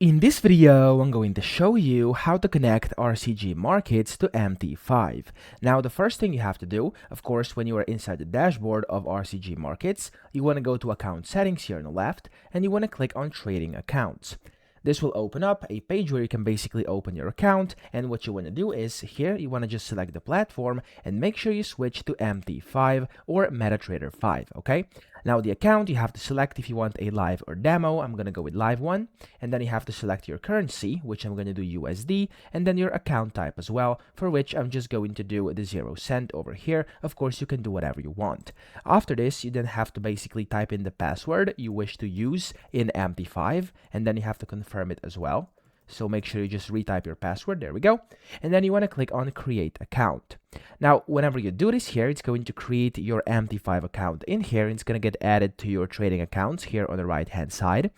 In this video, I'm going to show you how to connect RCG Markets to MT5. Now, the first thing you have to do, of course, when you are inside the dashboard of RCG Markets, you want to go to Account Settings here on the left, and you want to click on Trading Accounts. This will open up a page where you can basically open your account, and what you want to do is here you want to just select the platform and make sure you switch to MT5 or MetaTrader 5, okay? Now the account you have to select if you want a live or demo. I'm going to go with live one, and then you have to select your currency, which I'm going to do USD, and then your account type as well, for which I'm just going to do the 0 cent over here. Of course, you can do whatever you want. After this, you then have to basically type in the password you wish to use in MT5, and then you have to confirm it as well. So make sure you just retype your password. There we go. And then you want to click on create account. Now, whenever you do this here, it's going to create your MT5 account in here. And it's going to get added to your trading accounts here on the right hand side.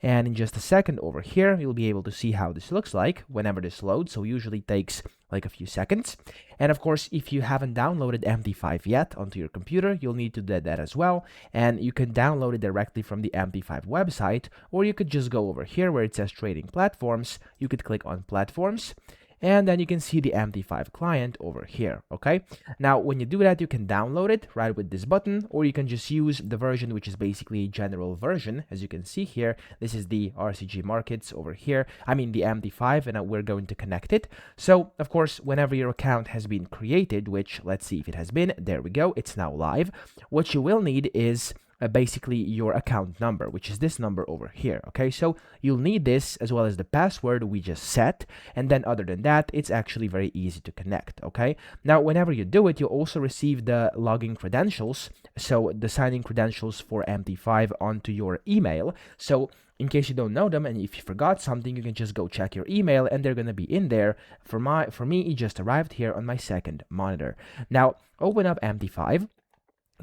And in just a second over here, you'll be able to see how this looks like whenever this loads. So usually takes like a few seconds. And of course, if you haven't downloaded MT5 yet onto your computer, you'll need to do that as well. And you can download it directly from the MT5 website, or you could just go over here where it says trading platforms. You could click on platforms, and then you can see the MT5 client over here, okay? Now, when you do that, you can download it right with this button, or you can just use the version, which is basically a general version. As you can see here, this is the RCG Markets over here. I mean, the MT5, and we're going to connect it. So, of course, whenever your account has been created, which, let's see if it has been, there we go, it's now live. What you will need is basically your account number, which is this number over here, okay? So you'll need this as well as the password we just set, and then other than that, it's actually very easy to connect, okay? Now, whenever you do it, you'll also receive the login credentials, so the signing credentials for MT5 onto your email. So in case you don't know them, and if you forgot something, you can just go check your email, and they're gonna be in there. For me, it just arrived here on my second monitor. Now, open up MT5.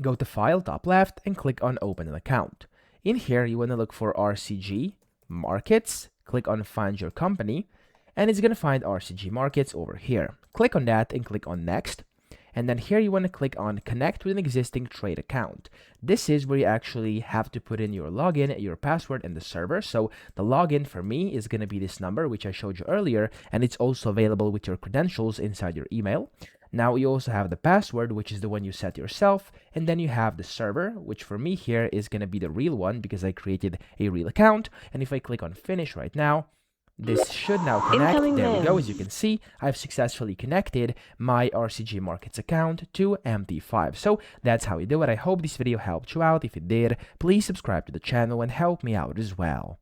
Go to File, top left, and click on Open an Account. In here, you want to look for RCG Markets. Click on Find Your Company, and it's going to find RCG Markets over here. Click on that and click on Next. And then here you want to click on Connect with an existing trade account. This is where you actually have to put in your login, your password, and the server. So the login for me is going to be this number, which I showed you earlier, and it's also available with your credentials inside your email. Now you also have the password, which is the one you set yourself, and then you have the server, which for me here is going to be the real one because I created a real account. And if I click on Finish right now, this should now connect. There we go. As you can see, I've successfully connected my RCG Markets account to MT5. So that's how you do it. I hope this video helped you out. If it did, please subscribe to the channel and help me out as well.